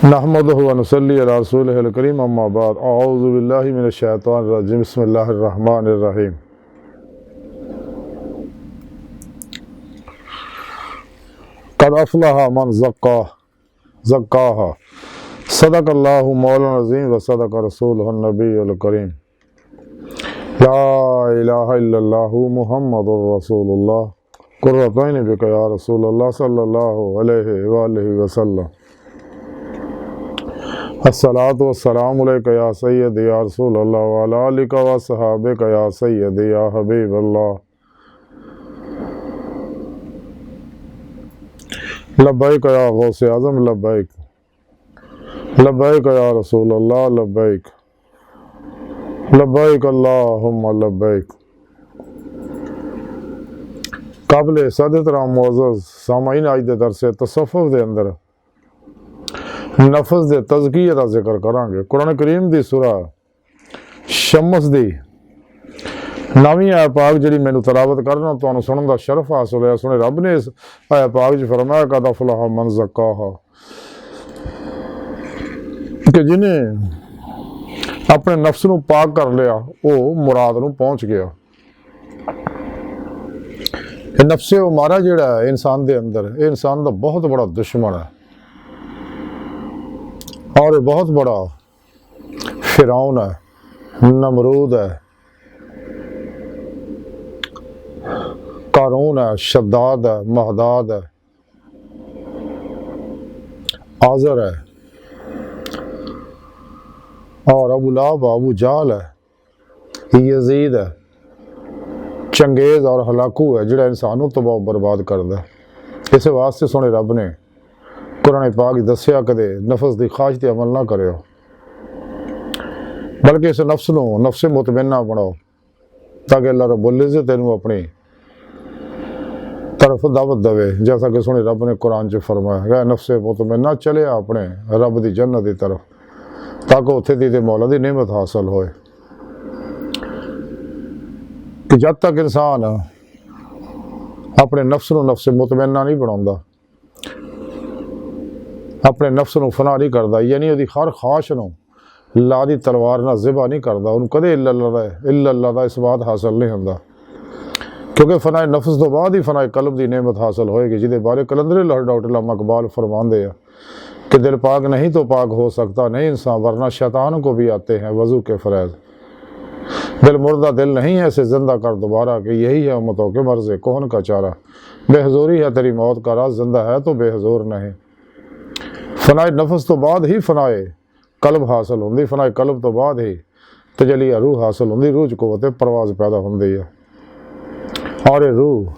नहमदुहु व नुसल्ली अला रसूलिहिल करीम अम्मा बाद अऊज़ु बिल्लाहि मिनश शैतानिर रजीम बिस्मिल्लाहिर रहमानिर रहीम। क़द अफ़लह मन ज़क्काहा सदक़ल्लाहु मौलाना अज़ीम व सदक़ रसूलुहुन नबियुल करीम। ला इलाहा इल्लल्लाहु मुहम्मदुर रसूलुल्लाह क़ुर्रतु बिका या रसूलल्लाह सल्लल्लाहु अलैहि व आलिहि वसल्लम। अस्सलातु वस्सलामु अलैका या सय्यदी या रसूलल्लाह व अला आलिका व अस्हाबिका या सय्यदी या हबीबल्लाह। लब्बैक या गौसे आज़म लब्बैक, लब्बैक या रसूलल्लाह लब्बैक, लब्बैक अल्लाहुम्मा लब्बैक। काबिल सदतराम मुअज़्ज़ज़ सामाईन, आज दे दरसे तसव्वुफ़ दे अंदर नफ्स दे तज़किये दा जिक्र करांगे। कुरान करीम दी सूरा शम्स दी नवीं आया पाक जिहड़ी मैनू तलावत करना तुहानू सुनन दा शरफ हासिल होया। सुने रब ने इस आया पाक च फरमाया क़द अफ़लह मन ज़क्काहा, कि जिन्हें अपने नफ्स नू पाक कर लिया वो मुराद नू पहुंच गया। नफ्से उमारा जिहड़ा है इंसान दे अंदर, ये इंसान दा बहुत बड़ा दुश्मन है और ये बहुत बड़ा फिरौन है, नमरूद है, कारून है, शद्दाद है, महदाद है, आज़र है और अबू लहब अबू जहल है, यजीद है, चंगेज़ और हलाकू है जिहड़ा इंसान नू तबाह बर्बाद करदा है। इस वास्ते सोने रब ने कुरान पाक दस्या कदे नफ्स दी ख्वाहिश ते अमल ना करियो, बल्कि इस नफ्स नू नफ्से मुतमइन्ना बनाओ ताकि अल्लाह रब्बुल इज़्ज़त इनू अपनी तरफ दावत दवे। जैसा कि सोने रब ने कुरान च फरमाया है, नफ्से मुतमइन्ना चले अपने रब दी जन्नत दी तरफ ताकि उत्थे दी मौला दी नेमत हासिल होए। कि जब तक इंसान अपने नफ्स नू नफ्से मुतमइन्ना नहीं बनाउंदा, अपने नफ्स नू फना नहीं करता, यानी उसकी हर ख्वाहिश नू ला दी तलवार ना ज़िबा नहीं करता, उन्होंने कदे इल्लल्लाह दा इस बात हासिल नहीं होंदा। क्योंकि फनाए नफ्स तो बाद ही फनाए कल्ब की नेमत हासिल होएगी, जिहदे बारे कलंदरे डॉक्टर अल्लामा इकबाल फरमाते हैं कि दिल पाक नहीं तो पाक हो सकता नहीं इंसान, वरना शैतान को भी आते हैं वज़ू के फ़रैज़। दिल मुर्दा दिल नहीं है, इसे जिंदा कर दोबारा, कि यही है उम्मतों के मर्ज़े कौन का चारा। बेहजूरी है तेरी मौत का राज, जिंदा है तो बेहजूर नहीं। फनाए नफ्स तो बाद ही फनाए कल्ब हासिल होंदी, फनाए कल्ब तो बाद ही तजलिया रूह हासिल होंदी, रूह च कुव्वत परवाज़ पैदा होंदी है। और ये रूह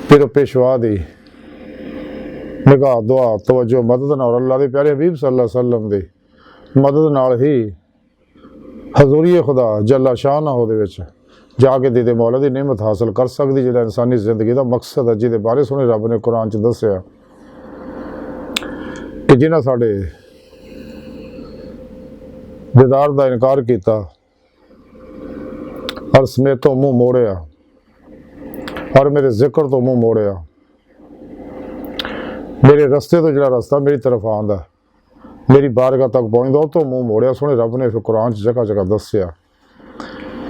पिरो पेशवा दी निगाह दुआ तवज्जो मदद और अल्लाह के प्यारे हबीब सल्लल्लाहु अलैहि वसल्लम दी मदद नाल ही हजूरी खुदा जल्ला शाह ना हो जाके दीदे मौला की नेमत हासिल कर सकती, जिहड़ा इंसानी जिंदगी का मकसद है, जिहदे बारे सुने रब ने कुरान च दस्सिया कि जिन्हें साढ़े दीदार का इनकार किया और समेत तो मुँह मोड़िया और मेरे जिक्र तो मुँह मोड़िया, मेरे रस्ते तो जो रास्ता मेरी तरफ आंदा मेरी बारगाह तक पहुँचता तो मुँह मोड़िया। सोने रब ने फिर कुरान जगह जगह दस्सिया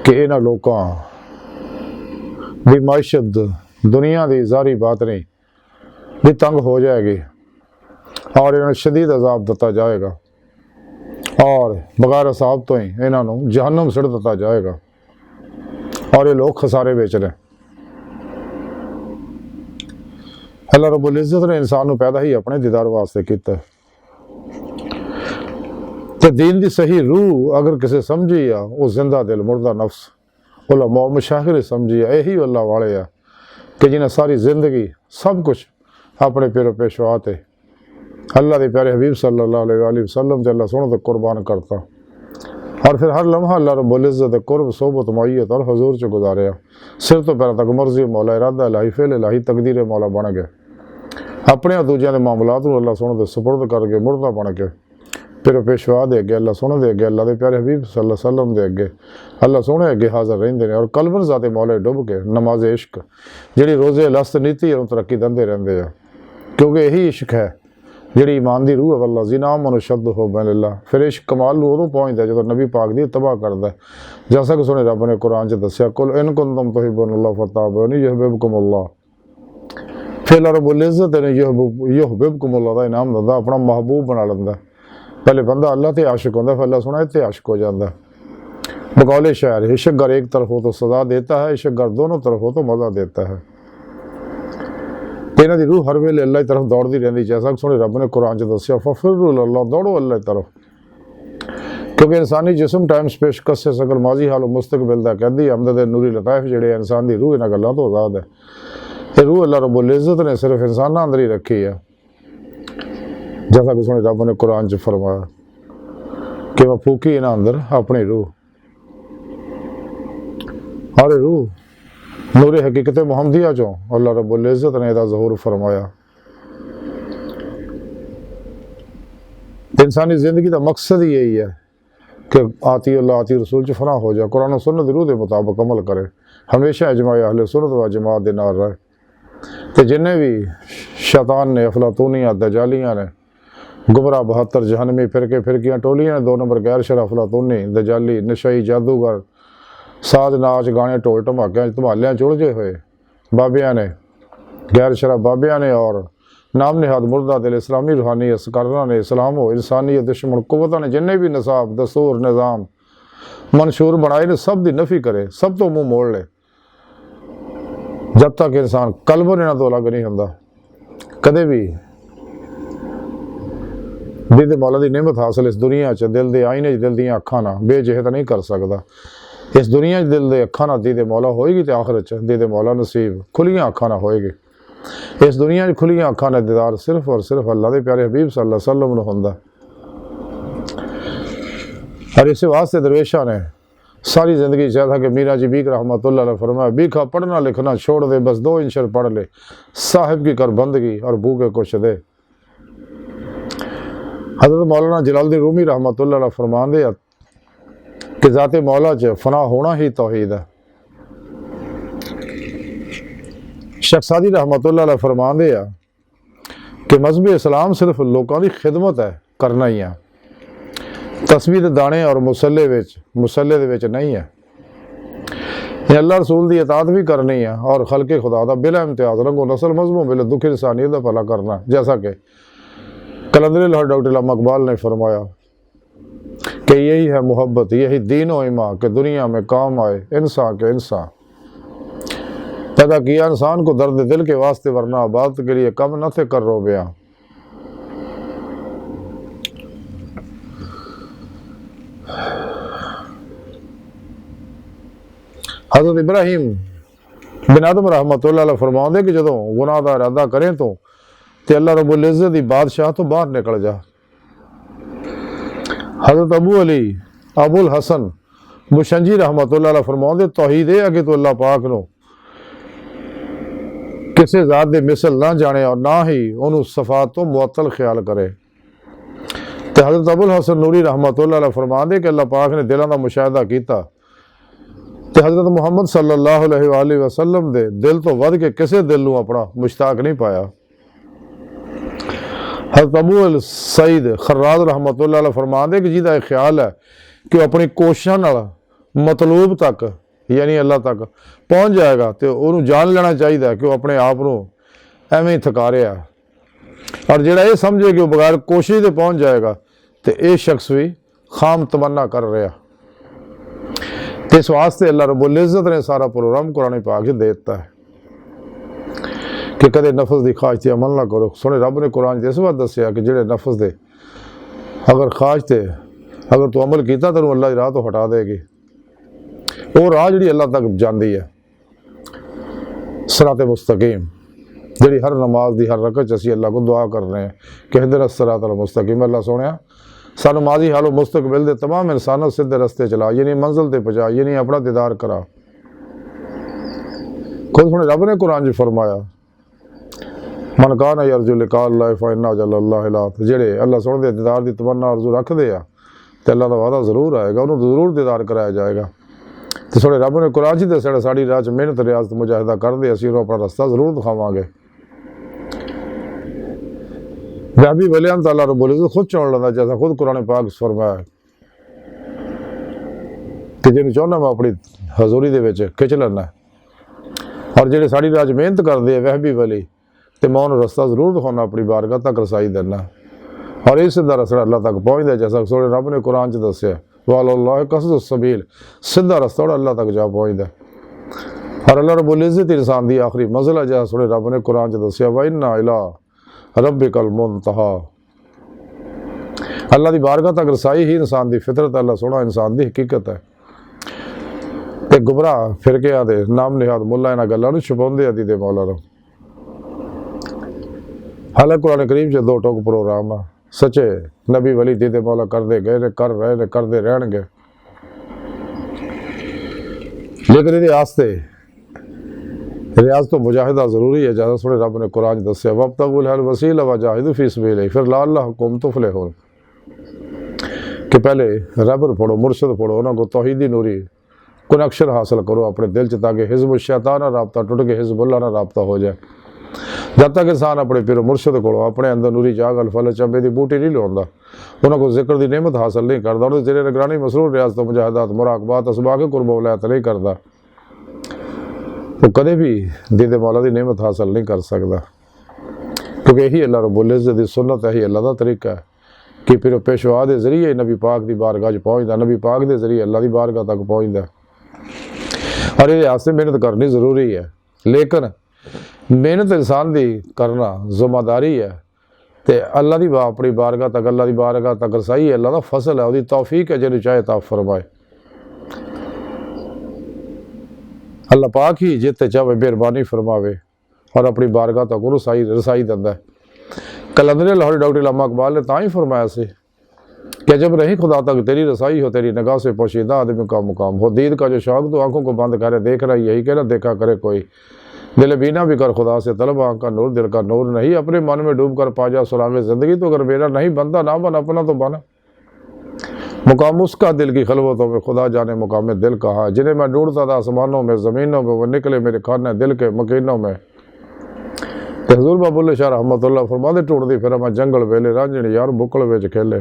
कि इन्हां लोकां दी माइशत दुनिया की जारी बात नहीं भी तंग हो जाएगी और इन्हें शदीद अजाब दिता जाएगा और बगैर असाब तो ही इन्हों जहन्नम सिड़ दिता जाएगा और ये लोग खसारे बेच रहे। अल्लाह रब्बुल इज़्ज़त ने इंसान को पैदा ही अपने दीदार वास्ते किया। तो दीन की सही रूह अगर किसी समझी आ, वो जिंदा दिल मुर्दा नफ्स उलमा मशाहिर समझी आ, यही अल्लाह वाले आ कि जिन्हें सारी जिंदगी सब कुछ अपने पेरो पेशवा ते अल्लाह के प्यारे हबीब सल्लल्लाहु अलैहि वसल्लम ते अल्लाह सोने तो कुर्बान करता और फिर हर लम्हा अल्लाह रब्बुल इज़्ज़त कुर्ब सोबत मुअय्यत और हजूर च गुजारिया। सिर तो पैर तक मर्जी मौला इरादा इलाही फेल इलाही तकदीर मौला बन गए, अपने और दूसरों के मामलात को अल्लाह सोने तो सुपुर्द करके मुर्दा बन के फिर पेशवा दे अगे अल्लाह सोने दे अगे अल्लाह के प्यारे हबीब सल्लल्लाहु अलैहि वसल्लम दे अगे अल्लाह सोने अगे हाज़र रहिंदे ने और कलबन ज़ाते मौले डुब के नमाज इश्क जिहड़ी रोज़े लस्त नीति तरक्की दिंदे रहिंदे आ, क्योंकि यही इश्क है ਜਿਹੜੀ ਈਮਾਨ ਦੀ ਰੂਹ ਹੈ ਵੱਲਾ ਜ਼ਿਨਾ ਮਨ ਸ਼ੱਦ ਹੋ ਬੈਲਿਲਾ। ਫਿਰ ਇਸ਼ਕ ਕਮਾਲ ਨੂੰ ਉਦੋਂ ਪਹੁੰਚਦਾ ਜਦੋਂ ਨਬੀ ਪਾਕ ਦੀ ਤਬਾਹ ਕਰਦਾ। ਜੈਸਾ ਕਿ ਸੁਣੇ ਰੱਬ ਨੇ ਕੁਰਾਨ 'ਚ ਦੱਸਿਆ ਕੁਲ ਇਨ ਕੁੰਤੁਮ ਤੁਹਿਬੂਨੱਲਾਹ ਫੱਤਬਿਊਨੀ ਯੁਹਬਿਬਕੁਮੁੱਲਾਹ। ਫਿਰ ਅੱਲਾਹ ਰब्बुल इज़्ज़त ने युहबिबकुमुल्लाह ਦਾ ਇਨਾਮ ਦਿੰਦਾ, ਆਪਣਾ महबूब बना ਲੈਂਦਾ। पहले बंदा अल्लाह ते आशिक होता है, फिर अल्लाह सुना ते आशिक हो जाता है। बकौले शायर इश्क अगर एक तरफ हो तो सजा देता है, इश्क अगर दोनों तरफ हो तो मज़ा देता है। इन्हां दी रूह हर वेले अल्लाह की तरफ दौड़ती रहती। जैसा कि सुने रब ने कुरान च दस्सिया फफिर्रू इलल्लाह, दौड़ो अल्लाह की तरफ। क्योंकि इंसानी जिसम टाइम स्पेस कस्से सकल माजी हाल मुस्तकबिल दा कहदी हमद दे नूरी लताइफ जिहड़े इंसान दी रूह इन्हां गल्लां तो आज़ाद है। ये रूह अल्लाह रब्बुल इज़्ज़त ने सिर्फ इंसानां अंदर ही रखी है। जैसा कि सुने रब ने कुरान च फरमाया कि वह फूकी इन्हां अंदर अपनी रूह। और रूह नूरे हकीकत मुहम्मदिया चो अल्लाह रब्बुल इज़्ज़त ने इहदा ज़हूर फरमाया। इंसानी ज़िंदगी का मकसद ही यही है कि आती अल्लाह आती रसूल च फना हो जाए, कुरान और सुन्नत रूह के मुताबिक अमल करे, हमेशा इजमा अहले सुन्नत व जमात दे नाल रहे। तो जिन्हें भी शैतान ने अफलातूनियां दजालियां ने गुमराह 72 जहनमी फिरके फिरकियां टोलियां ने 2 नंबर गैर शरा अफलातूनी दजाली नशई जादूगर साज नाच गाने ढोल धमाकियां धमालियां चुलझे हुए बाबिया ने गैर शरा बाबिया ने और नाम निहाद मुर्दा दिल इस्लामी रूहानी असकारा ने इस्लाम हो इंसानी दुश्मन कुव्वतां ने जिन्हें भी नसाब दस्तूर निज़ाम मंशूर बनाए ने सब की नफ़ी करे, सब तो मुँह मोड़ ले। जब तक इंसान कल्बन इन्हां तो अलग नहीं होंदा, कदे भी दिल दे मौला दी नेमत हासिल इस दुनिया च दिल दे आईने च दिल दियां अखां नाल बेजहत नहीं कर सकदा। इस दुनिया च दिल दे अखां नाल दीदे मौला होएगी तो आखिरत च दीदे मौला नसीब खुलियां अखां नाल होएगी। इस दुनिया च खुलियां अखां नाल दीदार सिर्फ और सिर्फ अल्लाह दे प्यारे हबीब सल्लल्लाहु अलैहि वसल्लम नूं हुंदा। और इस वास्ते दरवेशा ने सारी ज़िंदगी चाहा कि मीरा जी बीक रहमतुल्लाह अलैह फरमाया बीखा पढ़ना लिखना छोड़ दे, बस 2 इंशर पढ़ ले, साहिब की कर बंदगी और भूखे कुछ दे। हज़रत मौलाना जलालुद्दीन रूमी रहमतुल्लाह अलैह फरमांदे कि ज़ाते मौला च फना होना ही तौहीद है। शख्सादी रहमतुल्लाह अलैह फरमांदे कि मजहब इस्लाम सिर्फ लोगों की खिदमत है करना ही है, तस्बीह दे दाने और मुसल्ले दे विच नहीं है। अल्लाह रसूल की इताअत भी करनी है और खल्के खुदा दा बिला इम्तियाज रंगो नस्ल मजहबों बिल दुख इंसानियत का भला करना। जैसा कि कलंदर लाहौर डॉक्टर अल्लामा इकबाल ने फरमाया कि यही है मोहब्बत, यही दीन व ईमान के दुनिया में काम आए इंसान के इंसान। पैदा किया इंसान को दर्द दिल के वास्ते वरना आबाद के लिए कम न थे कर रो बयां। हज़रत इब्राहिम बिन आदम रहमतुल्लाह अलैह फरमाते कि जदों गुनाह दा इरादा करें तो अल्लाह रब्बुल इज़्ज़त दी बादशाह तो बाहर निकल जा। हज़रत अबुल हसन बुशंजी रहमतुल्लाह अलैह फरमाते तौहीद है कि तू अल्लाह पाक नूं किसी ज़ात दे मिसल ना जाने और ना ही उन्होंने सफ़ात तो मुअत्तल ख्याल करे। तो हज़रत अबुल हसन नूरी रहमतुल्लाह अलैह फरमाते कि अल्लाह पाक ने दिलों का मुशाहिदा किया तो हज़रत मुहम्मद सल्लल्लाहु अलैहि वसल्लम दे दिल तो वध के किसी दिल नूं अपना मुश्ताक नहीं पाया। हज़रत अबू अल सईद खर्राज रहमतुल्लाह अलैह फरमाते कि जिहदा ख्याल है कि अपनी कोशिशों नाल मतलूब तक यानी अल्लाह तक पहुँच जाएगा तो उन्होंने जान लेना चाहिए कि वह अपने आप को एवं ही थका रहा है। और जिहड़ा ये समझे कि वह बगैर कोशिश के पहुँच जाएगा तो यह शख्स भी खाम तमन्ना कर रहा। तो इस वास्ते अल्लाह रब्बुल इज़्ज़त ने सारा प्रोग्राम कुरान पाक दे दिता है कि कदे नफस की ख्वाहिश से अमल ना करो। सुने रब ने कुरान इस बात दसिया कि जेड़े नफस दे अगर ख्वाहिश से अगर तू अमल किया तो अल्लाह की राह तो हटा देगी। वो राह जी अल्लाह तक जाती है सिरात मुस्तकीम, जी हर नमाज की हर रकत असी अल्लाह को दुआ कर रहे हैं कि इहदिना सिरातल मुस्तकीम। अल्लाह सोने सानू माजी हालो मुस्तकबिल दे तमाम इंसानों सीधे रस्ते चला यानी मंजिल ते पहुँचा यानी अपना दीदार करा। खुद सुने रब ने कुरान च फरमाया मन कान अर्जु लिका अल्लाह फ़इन्ना अजलल्लाहि लात, जेड़े अल्लाह सोने दे दीदार की तमन्ना अर्जू रखते हैं तो अल्लाह का वादा जरूर आएगा, उन्होंने जरूर दीदार कराया जाएगा। तो सोने रब ने कुरान च दस्सिया साड़ी राह च मेहनत रियाजत मुजाहिदा करते असीं उन्होंने अपना रस्ता जरूर दिखावांगे। वहबी वलियां तो अल्लाह रब्बुल इज्जत खुद चुन लेंदा, जैसा खुद कुरान पाक फरमाया कि जिन्हें चाहना मैं अपनी हजूरी दे विच खिच लैना। और जेडे साड़ी राज मेहनत करते हैं वहबी वली, तो मैं उन्होंने रस्ता जरूर दिखाना, अपनी बारगाह तक रसाई देना। और इस सीधा रस्ता अल्लाह तक पहुँचता, जैसा सोने रब ने कुरान च दसिया वालल्लाह कसदुस सबील, सीधा रस्ता अल्लाह तक जा पहुँचता। और अल्लाह रब्बुल इज्जत इंसान की आखिरी मंजिल है, जैसा सोने रब ने कुरान च दसिया व इन्ना इला रब्बिकल मुंतहा। अल्लाह की बारगाह तक रसाई ही इंसान की फितरत, अल्लाह सोना इंसान की हकीकत है। तो गुमराह फिर के आते नाम निहाद मुला इन्होंने गलों छुपाते अदी दे मौला नो। हालांकि कुरान करीम से 2 टोक प्रोग्राम आ, सच्चे नबी वली दीदे मौला करते गए ने, कर रहे ने, करते रहणगे। लेकिन ये आस्ते रियाज तो मुजाहिदा जरूरी है, जैसा सोने रब ने कुरान दसिया वब्तगुल हल वसीला वजाहिदू फी सबीलिही फिर लअल्लकुम तुफलिहून, कि पहले रब पढ़ो, मुर्शद पढ़ो, उन्होंने को तौहीदी नूरी कनेक्शन हासिल करो अपने दिल च, ताकि हिज़्ब शैतान ना रबता टुट के हिज़्बुल्लाह ना रबता हो जाए। जब तक इंसान अपने पिरो मुर्शद को अपने अंदर नूरी जाग अल चंबे की बूटी नहीं लाता, उन्होंने जिक्र की नेमत हासिल नहीं करता, उन्होंने जेरे निगरानी मसरूर रियाजत मुजाहिदात मुराकबात असबाक कुर्बौलात नहीं करता, तो कदे भी दीदे मौला की नेमत हासिल नहीं कर सकता। क्योंकि यही अल्लाह रब्बुल इज्जत की सुन्नत है, यही अल्लाह का तरीका है कि फिर पेशवा के जरिए नबी पाक की बारगाह पहुँचता, नबी पाक के जरिए अल्लाह की बारगाह तक पहुँचता। और ये वास्ते मेहनत करनी जरूरी है, लेकिन मेहनत इंसान की करना जिम्मेदारी है, तो अल्लाह की अपनी बारगाह तक, अल्लाह की बारगाह तक रसाई अल्लाह का फसल है, वो तौफीक है, जिन्हें चाहे ता फरमाए। अल्लाह पाक ही जिते चाहे मेहरबानी फरमावे और अपनी बारगाह तक रसाई दिंदा है। कलंदर लाहौरी डॉक्टर अल्लामा इकबाल ने ता ही फरमाया से कि जब नहीं खुदा तक तेरी रसाई हो, तेरी निगाह से पोशीदा आदमी का मुकाम हो। दीद का जो शौक तो आंखों को बंद करे देख रहा, यही कहना देखा करे कोई, दिल बीना भी कर खुदा से तलब, आँख का नूर दिल का नूर नहीं, अपने मन में डूब कर पा जा सुराग ज़िंदगी, तो अगर मेरा नहीं बनता ना बन, अपना तो बना। मुकाम उसका दिल की खलवतों में, खुदा जाने मुकाम में दिल कहा, जिन्हें मैं ढूंढता था आसमानों में ज़मीनों में, वो निकले मेरे खाने दिल के मकीनों में। हजूर बाबुल्ले शाह रहमतुल्लाह फरमाते ढूंढती फिर मैं जंगल वेले रांझण यार बुकल विच खेले।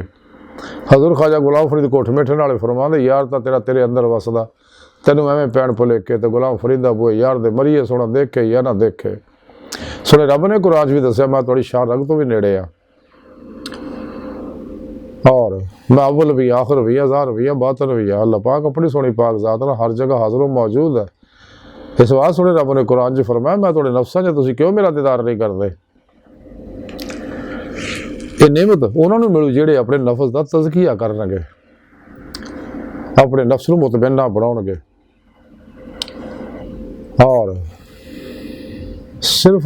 हजूर ख्वाजा गुलाम फरीद कोठ मिठन वाले फरमाते यार तो तेरा तेरे अंदर वसदा, तेनों एवं पैण भुलेखे, तो गुलाम फरीदा बुए यार दे मरीए सोना देखे या ना देखे। सुने रब ने कुरान भी दसिया मैं थोड़ी शाह रंग तो भी नेड़े आ, और मैं अव्वल भी आखिर भी ज़ाहिर भी बातिन भी। अल्लाह पाक अपनी सोनी पाक ज़ात नाल हर जगह हाजिर मौजूद है। इस बात सुने रब ने कुरान च फरमाया मैं थोड़े नफ्सां च तुसीं क्यों मेरा दीदार नहीं करते। ये नेमत उन्होंने मिलू जेड़े अपने नफ्स का तज़किया करनगे, अपने नफ्स को मुतमइन्ना बनाउणगे, और सिर्फ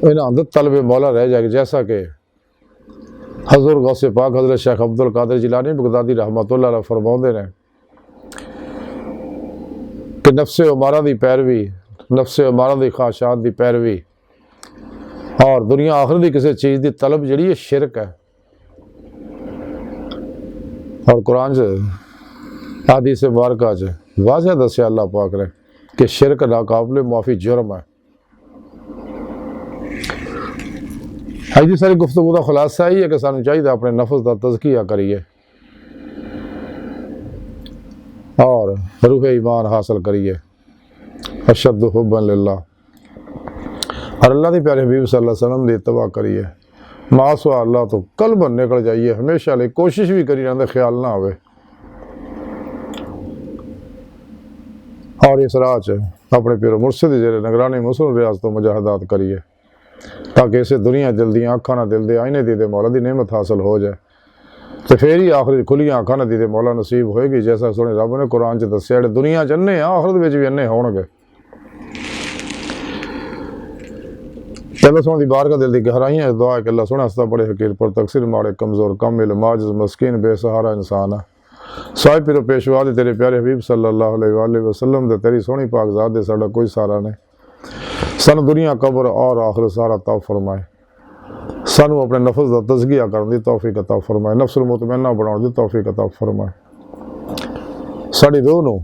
इन्हां दे तलबे मौला रह जाएगी। जैसा कि हजूर गौसे पाक हजरत शेख अब्दुल कादिर जिलानी बगदादी रहमतुल्लाह अलैह फरमाते हैं कि नफ्से उमारा की पैरवी, नफ्से उमारा की ख्वाहिशात की पैरवी और दुनिया आखिर की किसी चीज़ की तलब जी शिरक है। और कुरान हदीस मुबारका च वाज़ह दसिया अल्लाह पाक ने कि शिरक नाकाबिल माफ़ी जुर्म है। अज की सारी गुफ्तगू का खुलासा ही है कि सानू चाहिए अपने नफ्स का तज़किया करिए और रूह ईमान हासिल करिए, अशद्दु हुब्बन लिल्लाह, और अल्लाह के प्यारे हबीब सल्लल्लाहु अलैहि वसल्लम की इत्तबा करिए। मासवा अल्लाह तो कल्ब निकल जाइए, हमेशा लिए कोशिश भी करी रहते ख्याल ना आवे। और इस राह च अपने पिरो मुर्शिद जेरे निगरानी मुसलम रियाज तो मुजाहिदात करिए, ताकि इसे दुनिया दिल दी अखां ना दिल दे आईने दीदे मौला की नेमत हासिल हो जाए, तो फिर ही आखिर खुलियां अखां ना दीदे मौला नसीब होएगी। जैसा सोने रब ने कुरान च दसिया दुनिया च अन्ने आखिरत भी अन्ने होणगे। चलो सोने की बारगाह दिल की गहराइयां दुआ है कि अल्लाह सोने हस्ता बड़े हकीर पर तकसीर माड़े कमज़ोर कमिल माजिज़ मस्कीन बेसहारा इंसान है। साहिब पिरो पेशवा दे तेरे प्यारे हबीब सल्लल्लाहु अलैहि वसल्लम दे तेरी सोहनी पाक ज़ात दे साडा कोई सहारा नहीं। सानू दुनिया कब्र और आखिर सारा तौ फरमाए, सानू अपने नफ्स का तज़किया करने की तौफीक अता फरमाए, नफ्स मुतमइन्ना बनाने की तौफीक अता फरमाए, साड़ी रूह नू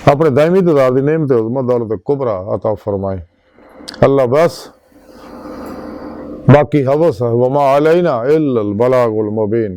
अपने दायमी दीदार की नेमत उज़्मा दौलत कुबरा अता फरमाए। अल्लाह बस बाकी हवस वमा अलैना इल्लल बलागुल मुबीन।